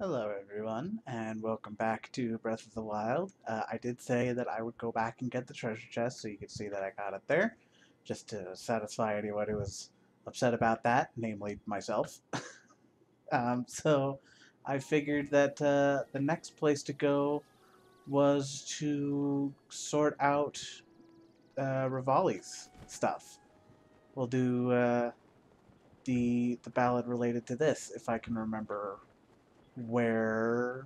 Hello, everyone, and welcome back to Breath of the Wild. I did say that I would go back and get the treasure chest so you could see that I got it there, just to satisfy anyone who was upset about that, namely myself. So I figured that the next place to go was to sort out Revali's stuff. We'll do the ballad related to this, if I can remember where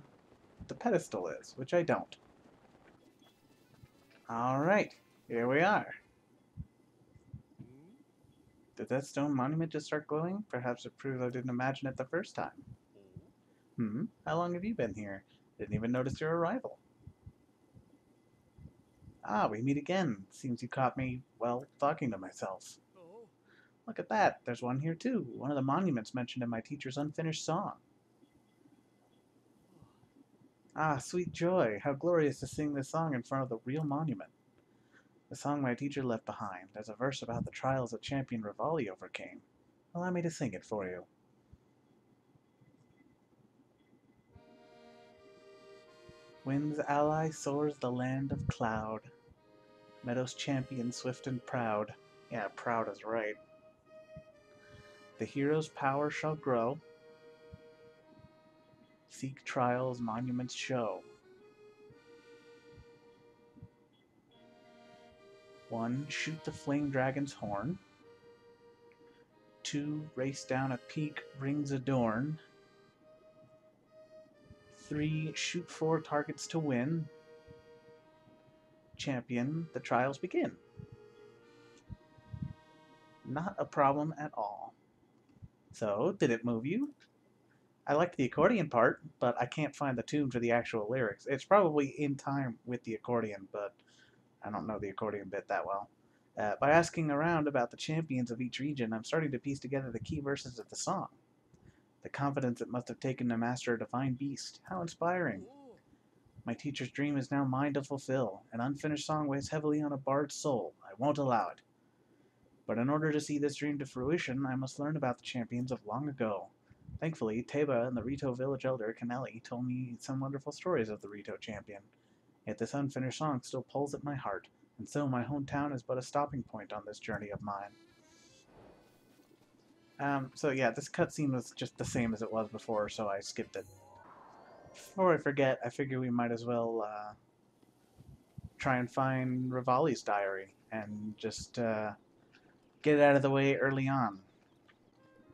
the pedestal is, which I don't. Alright, here we are. Did that stone monument just start glowing? Perhaps it proves I didn't imagine it the first time. How long have you been here? Didn't even notice your arrival. Ah, we meet again. Seems you caught me, well, talking to myself. Look at that, there's one here too. One of the monuments mentioned in my teacher's unfinished song. Ah, sweet joy, how glorious to sing this song in front of the real monument. The song my teacher left behind. There's a verse about the trials that champion Revali overcame. Allow me to sing it for you. Wind's ally soars the land of cloud. Meadow's champion swift and proud. Yeah, proud is right. The hero's power shall grow. Seek trials, monuments show. 1. Shoot the flame dragon's horn. 2. Race down a peak, rings adorn. 3. Shoot 4 targets to win. Champion, the trials begin. Not a problem at all. So, did it move you? I liked the accordion part, but I can't find the tune for the actual lyrics. It's probably in time with the accordion, but I don't know the accordion bit that well. By asking around about the champions of each region, I'm starting to piece together the key verses of the song. The confidence it must have taken to master a divine beast. How inspiring. My teacher's dream is now mine to fulfill. An unfinished song weighs heavily on a bard's soul. I won't allow it. But in order to see this dream to fruition, I must learn about the champions of long ago. Thankfully, Teba and the Rito Village elder, Canelli, told me some wonderful stories of the Rito champion. Yet this unfinished song still pulls at my heart, and so my hometown is but a stopping point on this journey of mine. So yeah, this cutscene was just the same as it was before, so I skipped it. Before I forget, I figure we might as well try and find Revali's diary and just get it out of the way early on.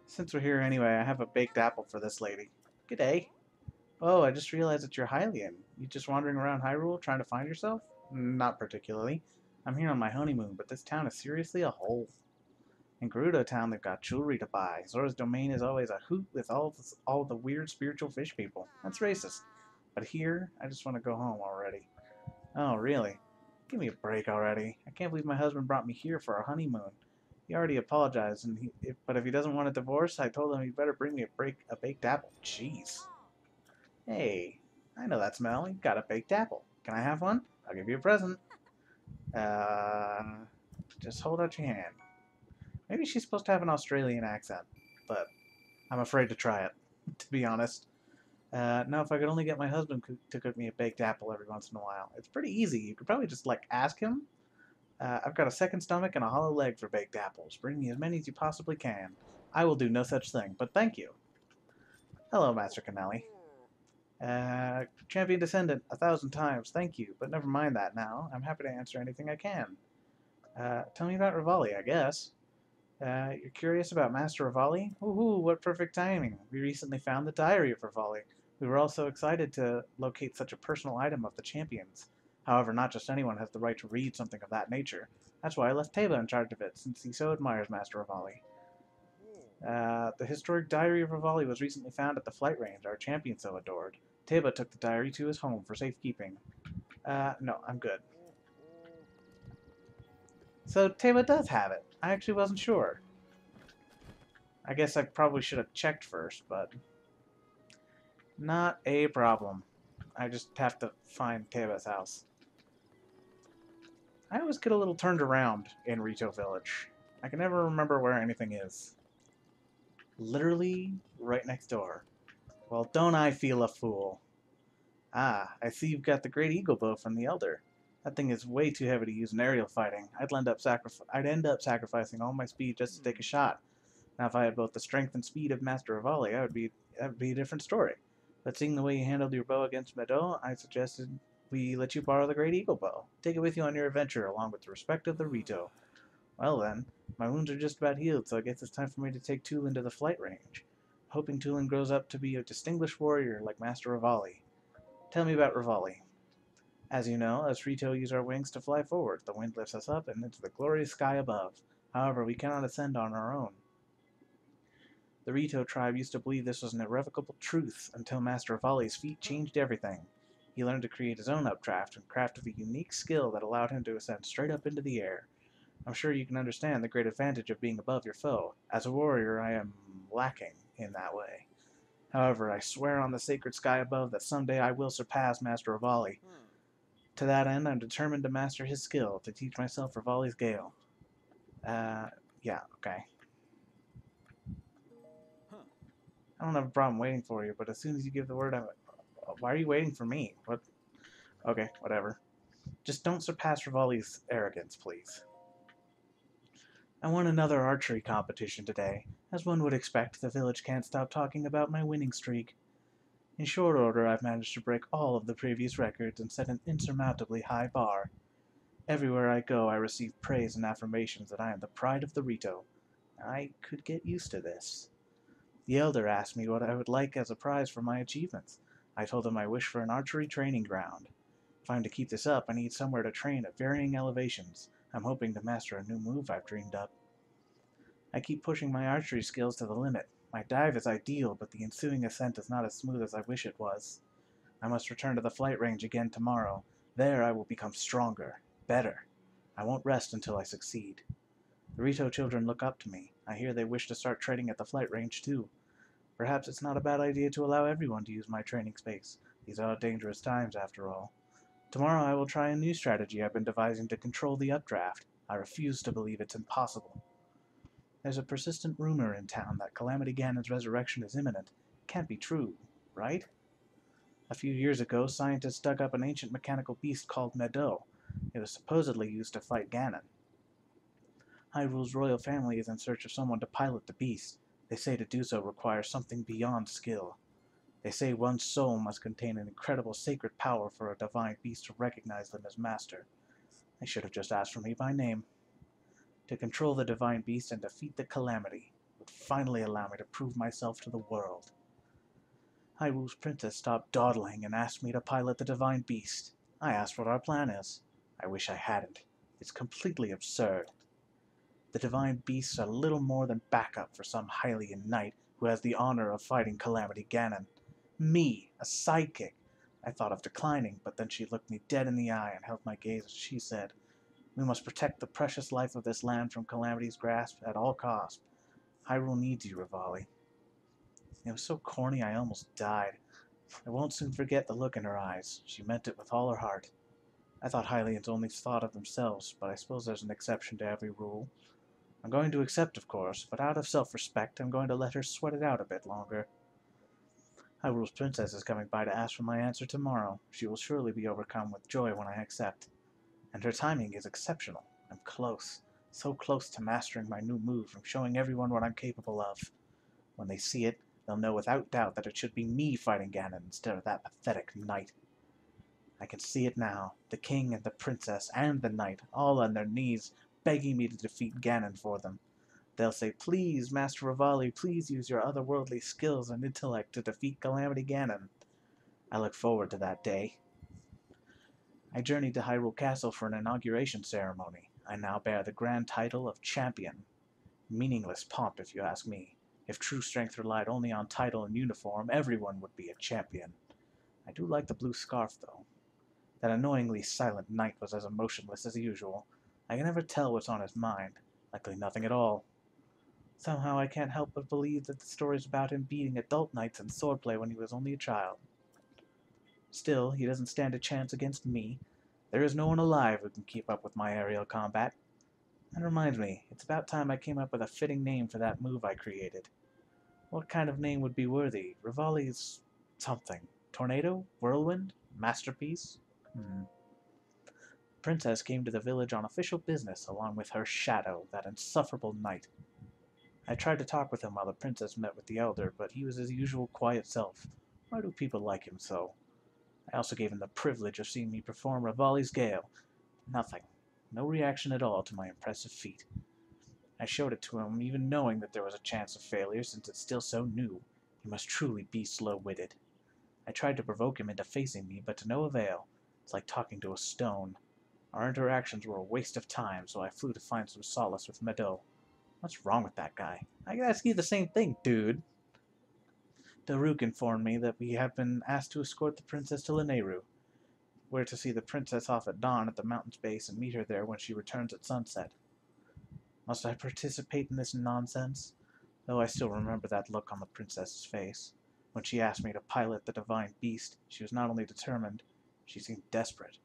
Since we're here anyway, I have a baked apple for this lady. G'day. Oh, I just realized that you're Hylian. You just wandering around Hyrule trying to find yourself? Not particularly. I'm here on my honeymoon, but this town is seriously a hole. In Gerudo Town, they've got jewelry to buy. Zora's domain is always a hoot with all the weird spiritual fish people. That's racist. But here, I just want to go home already. Oh, really? Give me a break already. I can't believe my husband brought me here for our honeymoon. He already apologized, but if he doesn't want a divorce, I told him he better bring me a baked apple. Jeez. Hey, I know that smell. You got a baked apple. Can I have one? I'll give you a present. Uh, just hold out your hand. Maybe she's supposed to have an Australian accent, but I'm afraid to try it, to be honest. Now, if I could only get my husband to cook me a baked apple every once in a while. It's pretty easy. You could probably just, ask him. I've got a second stomach and a hollow leg for baked apples. Bring me as many as you possibly can. I will do no such thing, but thank you. Hello, Master Canelli. Champion Descendant, 1,000 times, thank you, but never mind that now. I'm happy to answer anything I can. Tell me about Revali, I guess. You're curious about Master Revali? Woohoo, what perfect timing. We recently found the diary of Revali. We were all so excited to locate such a personal item of the champions. However, not just anyone has the right to read something of that nature. That's why I left Teba in charge of it, since he so admires Master Revali. The historic diary of Revali was recently found at the flight range our champion so adored. Teba took the diary to his home for safekeeping. No, I'm good. So Teba does have it. I actually wasn't sure. I guess I probably should have checked first, but not a problem. I just have to find Teba's house. I always get a little turned around in Rito Village. I can never remember where anything is. Literally right next door. Well, don't I feel a fool? Ah, I see you've got the great eagle bow from the Elder. That thing is way too heavy to use in aerial fighting. I'd end up sacrificing all my speed just to take a shot. Now, if I had both the strength and speed of Master Revali, that would be a different story. But seeing the way you handled your bow against Meadow, I suggested we let you borrow the great eagle bow. Take it with you on your adventure, along with the respect of the Rito. Well then, my wounds are just about healed, so I guess it's time for me to take Tulin to the flight range. Hoping Tulin grows up to be a distinguished warrior like Master Revali. Tell me about Revali. As you know, us Rito use our wings to fly forward. The wind lifts us up and into the glorious sky above. However, we cannot ascend on our own. The Rito tribe used to believe this was an irrevocable truth until Master Revali's feat changed everything. He learned to create his own updraft and crafted a unique skill that allowed him to ascend straight up into the air. I'm sure you can understand the great advantage of being above your foe. As a warrior, I am lacking in that way. However, I swear on the sacred sky above that someday I will surpass Master Revali. To that end, I'm determined to master his skill, to teach myself Revali's Gale. Yeah, okay. I don't have a problem waiting for you, but as soon as you give the word, why are you waiting for me? What? Okay, whatever. Just don't surpass Revali's arrogance, please. I won another archery competition today. As one would expect, the village can't stop talking about my winning streak. In short order, I've managed to break all of the previous records and set an insurmountably high bar. Everywhere I go, I receive praise and affirmations that I am the pride of the Rito. I could get used to this. The elder asked me what I would like as a prize for my achievements. I told him I wish for an archery training ground. If I'm to keep this up, I need somewhere to train at varying elevations. I'm hoping to master a new move I've dreamed up. I keep pushing my archery skills to the limit. My dive is ideal, but the ensuing ascent is not as smooth as I wish it was. I must return to the flight range again tomorrow. There I will become stronger, better. I won't rest until I succeed. The Rito children look up to me. I hear they wish to start training at the flight range too. Perhaps it's not a bad idea to allow everyone to use my training space. These are dangerous times, after all. Tomorrow I will try a new strategy I've been devising to control the updraft. I refuse to believe it's impossible. There's a persistent rumor in town that Calamity Ganon's resurrection is imminent. It can't be true, right? A few years ago, scientists dug up an ancient mechanical beast called Meadow. It was supposedly used to fight Ganon. Hyrule's royal family is in search of someone to pilot the beast. They say to do so requires something beyond skill. They say one's soul must contain an incredible sacred power for a divine beast to recognize them as master. They should have just asked for me by name. To control the divine beast and defeat the calamity would finally allow me to prove myself to the world. Hyrule's princess stopped dawdling and asked me to pilot the divine beast. I asked what our plan is. I wish I hadn't. It's completely absurd. The divine beasts are little more than backup for some Hylian knight who has the honor of fighting Calamity Ganon. Me, a sidekick. I thought of declining, but then she looked me dead in the eye and held my gaze as she said, "We must protect the precious life of this land from Calamity's grasp at all costs. Hyrule needs you, Revali." It was so corny I almost died. I won't soon forget the look in her eyes. She meant it with all her heart. I thought Hylians only thought of themselves, but I suppose there's an exception to every rule. I'm going to accept, of course, but out of self-respect, I'm going to let her sweat it out a bit longer. Hyrule's princess is coming by to ask for my answer tomorrow. She will surely be overcome with joy when I accept. And her timing is exceptional. I'm close. So close to mastering my new move, from showing everyone what I'm capable of. When they see it, they'll know without doubt that it should be me fighting Ganon instead of that pathetic knight. I can see it now. The king and the princess and the knight, all on their knees, begging me to defeat Ganon for them. They'll say, "Please, Master Revali, please use your otherworldly skills and intellect to defeat Calamity Ganon." I look forward to that day. I journeyed to Hyrule Castle for an inauguration ceremony. I now bear the grand title of Champion. Meaningless pomp, if you ask me. If true strength relied only on title and uniform, everyone would be a champion. I do like the blue scarf, though. That annoyingly silent knight was as emotionless as usual. I can never tell what's on his mind. Likely nothing at all. Somehow I can't help but believe that the stories about him beating adult knights in swordplay when he was only a child. Still, he doesn't stand a chance against me. There is no one alive who can keep up with my aerial combat. That reminds me, it's about time I came up with a fitting name for that move I created. What kind of name would be worthy? Revali's something. Tornado? Whirlwind? Masterpiece? Hmm. Princess came to the village on official business, along with her shadow, that insufferable knight. I tried to talk with him while the princess met with the elder, but he was his usual quiet self. Why do people like him so? I also gave him the privilege of seeing me perform Revali's Gale. Nothing. No reaction at all to my impressive feat. I showed it to him, even knowing that there was a chance of failure, since it's still so new. He must truly be slow-witted. I tried to provoke him into facing me, but to no avail. It's like talking to a stone. Our interactions were a waste of time, so I flew to find some solace with Meadow. What's wrong with that guy? I could ask you the same thing, dude. Daruk informed me that we have been asked to escort the princess to Lanayru. We're to see the princess off at dawn at the mountain's base and meet her there when she returns at sunset. Must I participate in this nonsense? Though I still remember that look on the princess's face. When she asked me to pilot the divine beast, she was not only determined, she seemed desperate.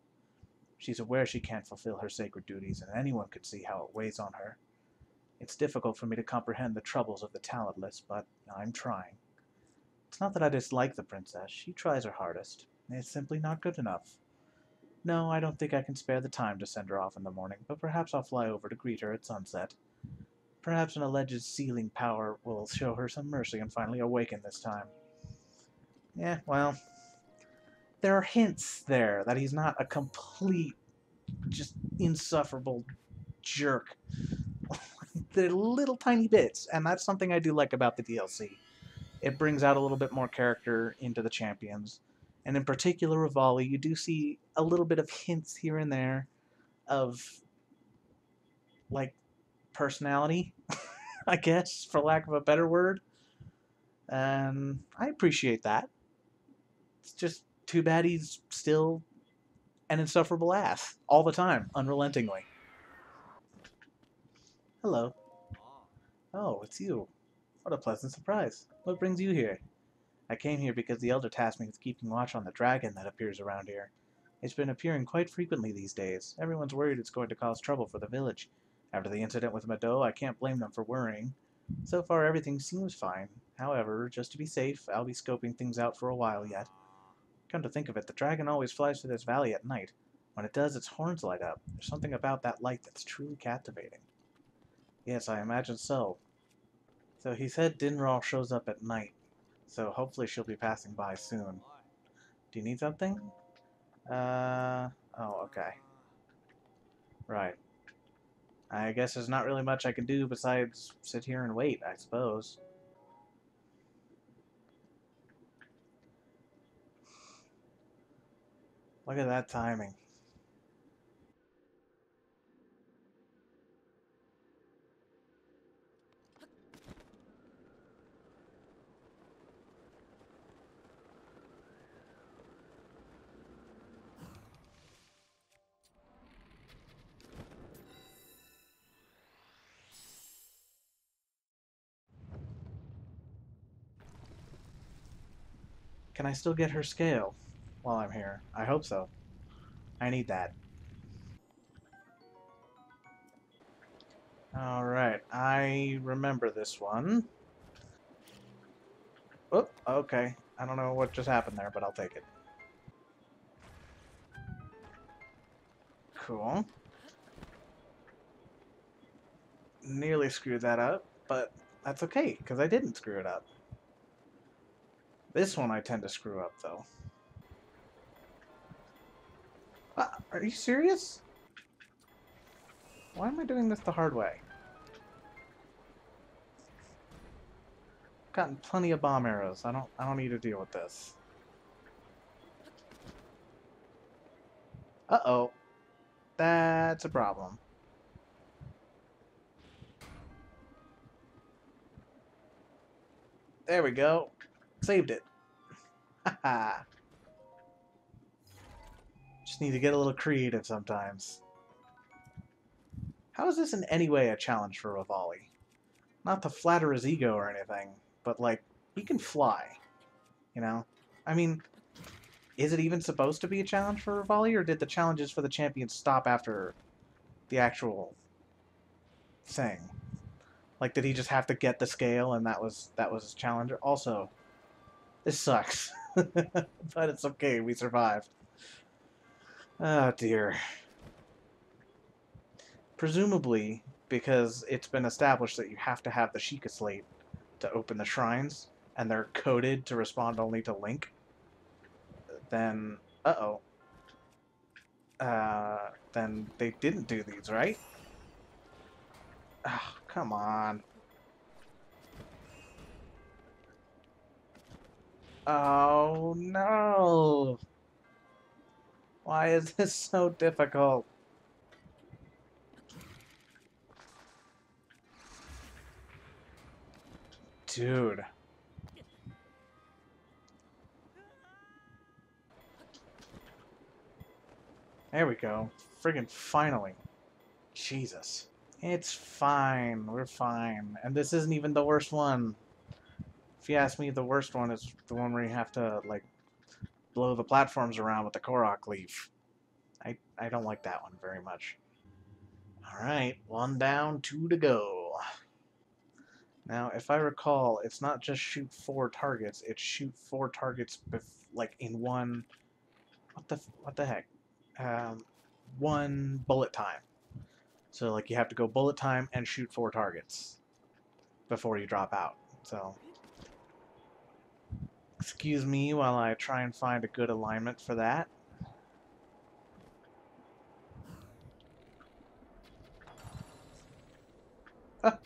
She's aware she can't fulfill her sacred duties, and anyone could see how it weighs on her. It's difficult for me to comprehend the troubles of the talentless, but I'm trying. It's not that I dislike the princess. She tries her hardest. It's simply not good enough. No, I don't think I can spare the time to send her off in the morning, but perhaps I'll fly over to greet her at sunset. Perhaps an alleged sealing power will show her some mercy and finally awaken this time. Yeah, well, there are hints there that he's not a complete, just insufferable jerk. They're little tiny bits, and that's something I do like about the DLC. It brings out a little bit more character into the champions. And in particular, Revali, you do see a little bit of hints here and there of, like, personality, I guess, for lack of a better word. And I appreciate that. It's just too bad he's still an insufferable ass all the time, unrelentingly. Hello. Oh, it's you. What a pleasant surprise. What brings you here? I came here because the elder tasked me with keeping watch on the dragon that appears around here. It's been appearing quite frequently these days. Everyone's worried it's going to cause trouble for the village. After the incident with Mado, I can't blame them for worrying. So far, everything seems fine. However, just to be safe, I'll be scoping things out for a while yet. Come to think of it, the dragon always flies through this valley at night. When it does, its horns light up. There's something about that light that's truly captivating. Yes, I imagine so. So he said Dinral shows up at night. So hopefully she'll be passing by soon. Do you need something? Oh, okay. Right. I guess there's not really much I can do besides sit here and wait, I suppose. Look at that timing. Can I still get her scale while I'm here? I hope so. I need that. Alright, I remember this one. Oh, okay. I don't know what just happened there, but I'll take it. Cool. Nearly screwed that up, but that's okay, because I didn't screw it up. This one I tend to screw up, though. Are you serious? Why am I doing this the hard way? I've gotten plenty of bomb arrows. I don't need to deal with this. Uh-oh. That's a problem. There we go. Saved it. Haha. Just need to get a little creative sometimes. How is this in any way a challenge for Revali? Not to flatter his ego or anything, but, like, he can fly. You know? I mean, is it even supposed to be a challenge for Revali, or did the challenges for the champions stop after the actual thing? Like, did he just have to get the scale and that was his challenge? Also, this sucks. But it's okay, we survived. Oh dear. Presumably, because it's been established that you have to have the Sheikah slate to open the shrines, and they're coded to respond only to Link, then, then they didn't do these, right? Oh, come on. Oh, no. Why is this so difficult? Dude. There we go. Friggin' finally. Jesus. It's fine. We're fine. And this isn't even the worst one. If you ask me, the worst one is the one where you have to, like, blow the platforms around with the Korok leaf. I don't like that one very much. Alright, one down, two to go. Now, if I recall, it's not just shoot 4 targets, it's shoot 4 targets, like, in one... What the heck? One bullet time. So, like, you have to go bullet time and shoot 4 targets before you drop out. So, excuse me while I try and find a good alignment for that. Ah.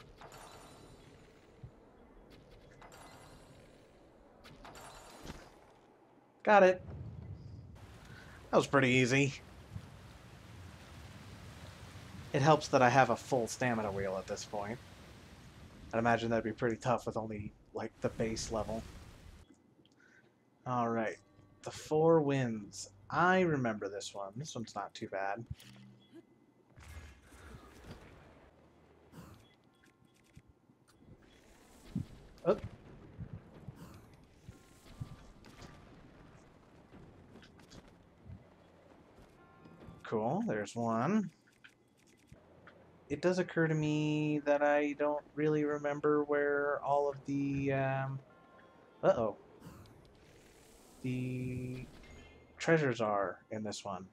Got it. That was pretty easy. It helps that I have a full stamina wheel at this point. I'd imagine that'd be pretty tough with only, like, the base level. Alright. The 4 Winds. I remember this one. This one's not too bad. Oh. Cool, there's one. It does occur to me that I don't really remember where all of the, uh-oh. The treasures are in this one.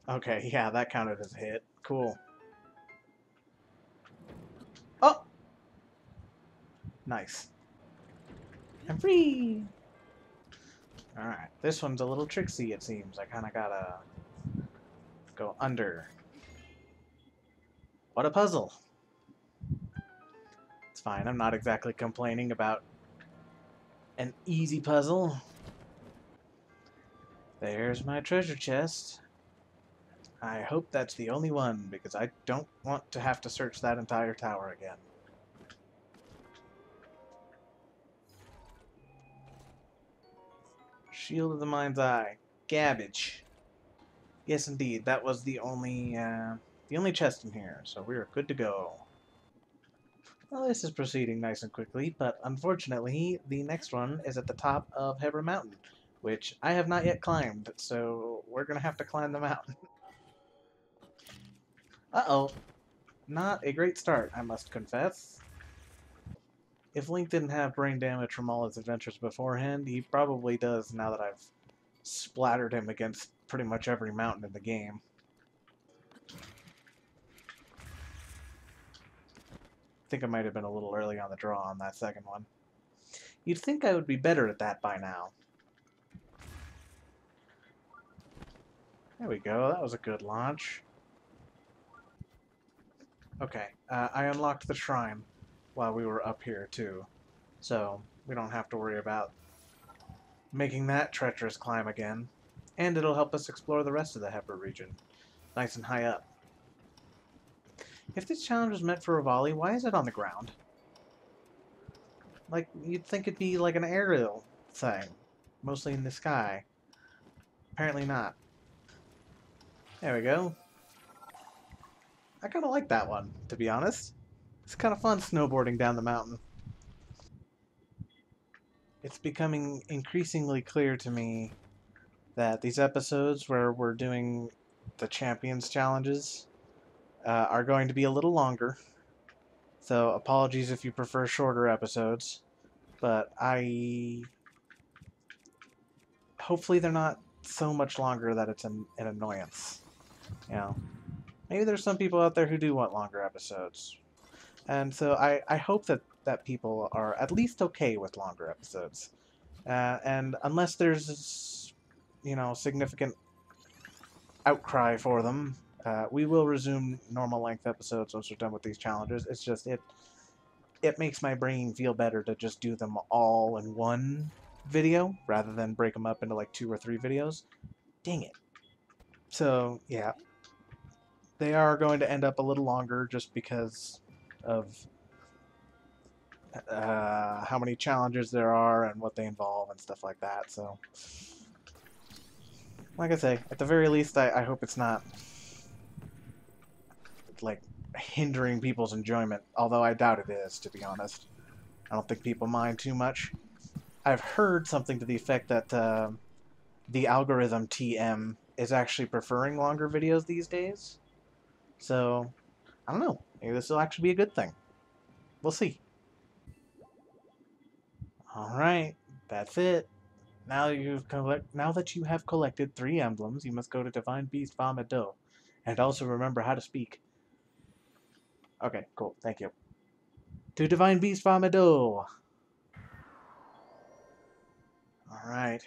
Okay, yeah, that counted as a hit. Cool. Oh! Nice. I'm free! Alright, this one's a little tricksy, it seems. I kinda gotta go under. What a puzzle! It's fine, I'm not exactly complaining about an easy puzzle. There's my treasure chest. I hope that's the only one, because I don't want to have to search that entire tower again. Shield of the Mind's Eye. Gabbage. Yes, indeed, that was the only chest in here, so we're good to go. Well, this is proceeding nice and quickly, but unfortunately, the next one is at the top of Hebra Mountain, which I have not yet climbed, so we're gonna have to climb the mountain. Uh-oh. Not a great start, I must confess. If Link didn't have brain damage from all his adventures beforehand, he probably does now that I've splattered him against pretty much every mountain in the game. I think I might have been a little early on the draw on that second one. You'd think I would be better at that by now. There we go, that was a good launch. Okay, I unlocked the shrine while we were up here too, so we don't have to worry about making that treacherous climb again. And it'll help us explore the rest of the Hebra region, nice and high up. If this challenge was meant for Revali, why is it on the ground? Like, you'd think it'd be like an aerial thing, mostly in the sky. Apparently not. There we go. I kind of like that one, to be honest. It's kind of fun snowboarding down the mountain. It's becoming increasingly clear to me that these episodes where we're doing the Champions challenges, are going to be a little longer. So apologies if you prefer shorter episodes, but hopefully they're not so much longer that it's an annoyance. You know, maybe there's some people out there who do want longer episodes. And so I hope that people are at least okay with longer episodes. And unless there's, significant outcry for them, we will resume normal length episodes once we're done with these challenges. It's just, it makes my brain feel better to just do them all in one video rather than break them up into like 2 or 3 videos. Dang it. So, yeah. They are going to end up a little longer just because of how many challenges there are and what they involve and stuff like that. So, like I say, at the very least, I hope it's not like hindering people's enjoyment, although I doubt it is, to be honest. I don't think people mind too much. I've heard something to the effect that the algorithm TM is actually preferring longer videos these days. So, I don't know. Maybe this will actually be a good thing. We'll see. Alright, that's it. Now that you have collected 3 emblems, you must go to Divine Beast Vomito. And also remember how to speak. Okay, cool. Thank you. To Divine Beast Vomito! Alright.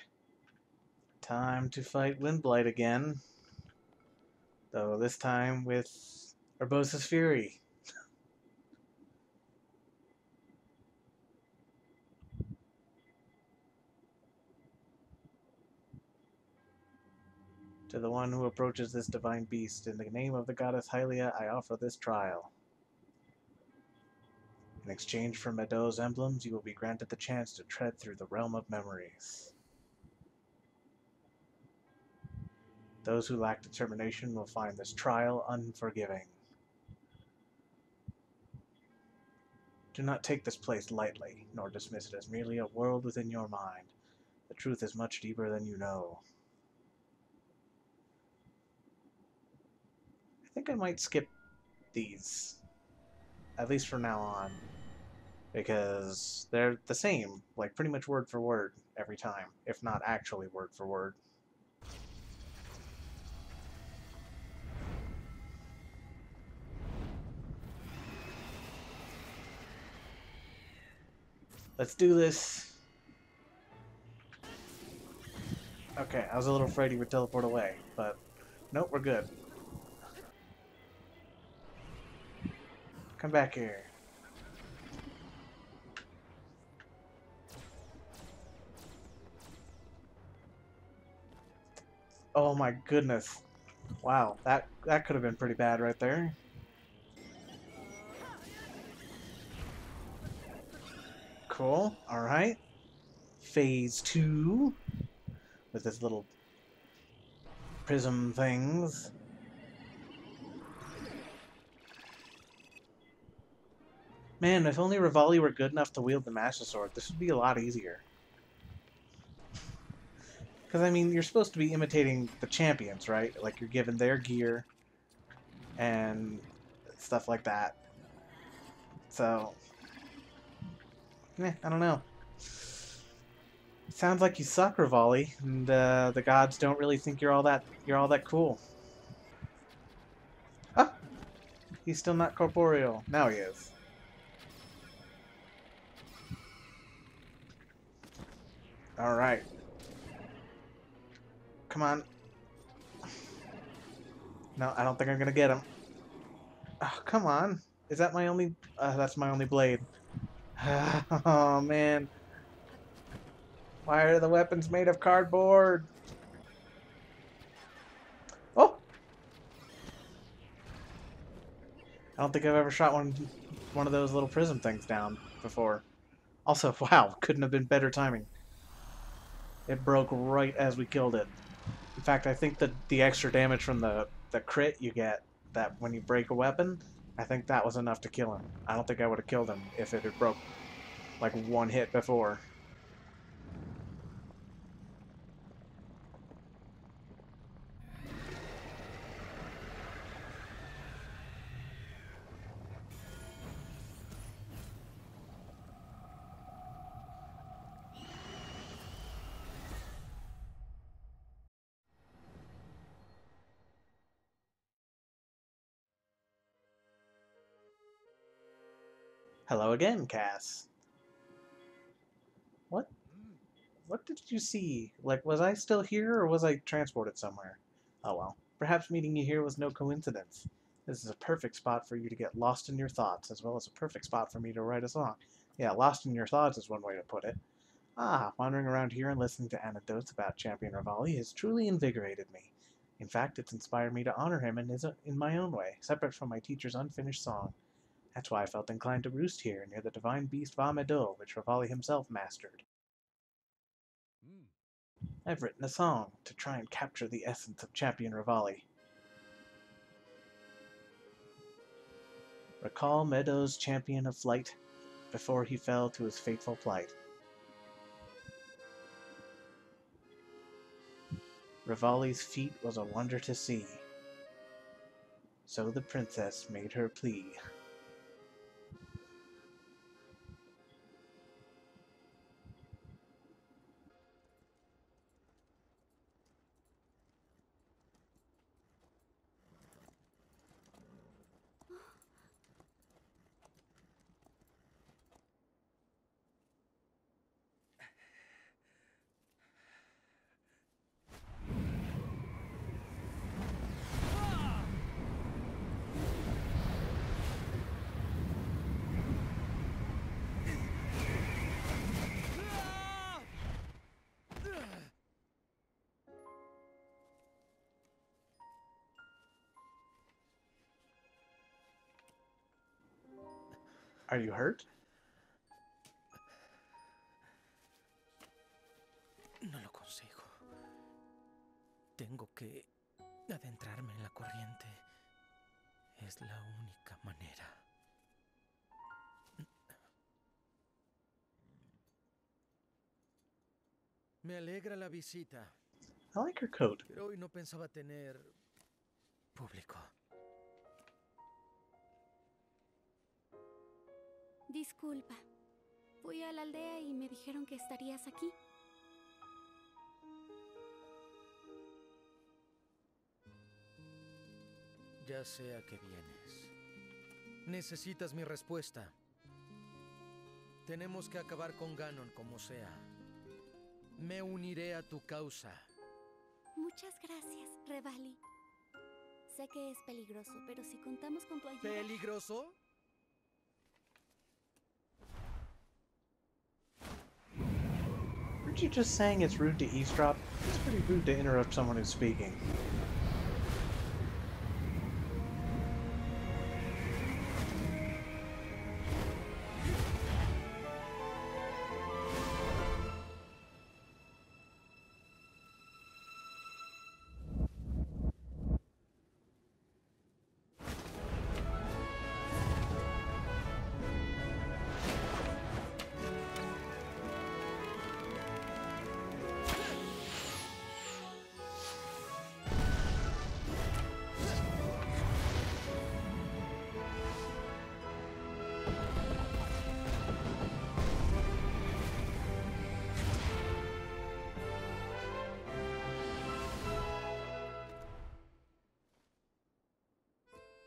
Time to fight Windblight again. Though this time with Urbosa's Fury. To the one who approaches this divine beast, in the name of the goddess Hylia, I offer this trial. In exchange for Meadows emblems, you will be granted the chance to tread through the realm of memories. Those who lack determination will find this trial unforgiving. Do not take this place lightly, nor dismiss it as merely a world within your mind. The truth is much deeper than you know. I think I might skip these, at least from now on, because they're the same, like pretty much word for word every time, if not actually word for word. Let's do this. Okay, I was a little afraid he would teleport away, but nope, we're good. Come back here. Oh my goodness. Wow, that could have been pretty bad right there. Cool, alright. Phase 2. With this little prism things. Man, if only Revali were good enough to wield the Master Sword, this would be a lot easier. Because, I mean, you're supposed to be imitating the champions, right? Like, you're given their gear and stuff like that. So, I don't know. Sounds like you suck, Revali, and the gods don't really think you're all that cool. Ah, he's still not corporeal. Now he is. All right. Come on. No, I don't think I'm gonna get him. Oh, come on. Is that my only... that's my only blade. Oh, man. Why are the weapons made of cardboard? Oh! I don't think I've ever shot one of those little prism things down before. Also, wow, couldn't have been better timing. It broke right as we killed it. In fact, I think that the extra damage from the crit you get that when you break a weapon, I think that was enough to kill him. I don't think I would have killed him if it had broke like one hit before. Hello again, Cass. What? What did you see? Like, was I still here, or was I transported somewhere? Oh well. Perhaps meeting you here was no coincidence. This is a perfect spot for you to get lost in your thoughts, as well as a perfect spot for me to write a song. Yeah, lost in your thoughts is one way to put it. Ah, wandering around here and listening to anecdotes about Champion Revali has truly invigorated me. In fact, it's inspired me to honor him in my own way, separate from my teacher's unfinished song. That's why I felt inclined to roost here, near the divine beast Vamedo, which Revali himself mastered. I've written a song to try and capture the essence of Champion Revali. Recall Meadows' champion of flight, before he fell to his fateful plight. Revali's feat was a wonder to see, so the princess made her plea. Are you hurt? No lo consigo. Tengo que adentrarme en la corriente. Es la única manera. Me alegra la visita. I like her coat. Pero hoy no pensaba tener público. Disculpa. Fui a la aldea y me dijeron que estarías aquí. Ya sé a qué vienes. Necesitas mi respuesta. Tenemos que acabar con Ganon como sea. Me uniré a tu causa. Muchas gracias, Revali. Sé que es peligroso, pero si contamos con tu ayuda... ¿Peligroso? Aren't you just saying it's rude to eavesdrop? It's pretty rude to interrupt someone who's speaking.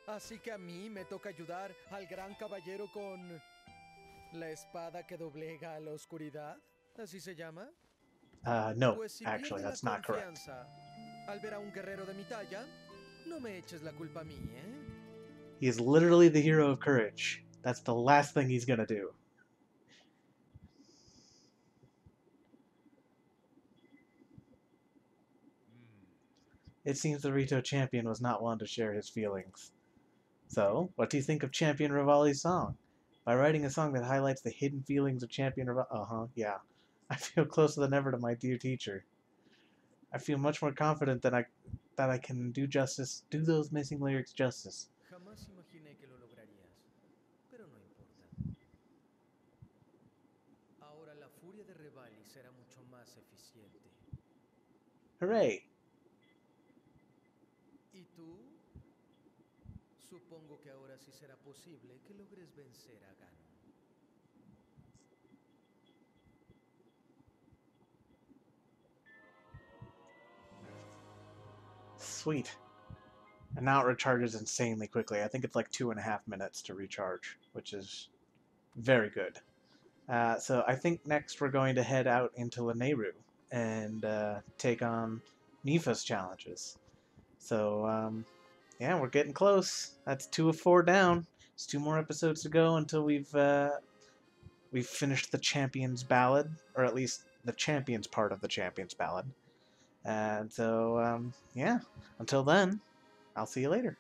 Así que a mí me toca ayudar al gran caballero con la espada que doblega a la oscuridad. ¿Así se llama? No, Pues si actually, pierdes that's la not correct. confianza al ver a un guerrero de mi talla, no me eches la culpa a mí, ¿eh? He is literally the hero of courage. That's the last thing he's gonna do. It seems the Rito champion was not one to share his feelings. So, what do you think of Champion Revali's song? By writing a song that highlights the hidden feelings of Champion Revali... yeah. I feel closer than ever to my dear teacher. I feel much more confident that I can do those missing lyrics justice. Jamás imaginé que lo lograrías, pero no importa. Ahora la furia de Revali será mucho más eficiente. Hooray! ¿Y tú? Supongo que ahora sí será posible que logres vencer a Ganon. Sweet. And now it recharges insanely quickly. I think it's like 2.5 minutes to recharge, which is Very good. So I think next we're going to head out into Lanayru and take on Nifa's challenges. So yeah, we're getting close. That's 2 of 4 down. There's 2 more episodes to go until we've finished the Champions Ballad, or at least the Champions part of the Champions Ballad. And so yeah, until then, I'll see you later.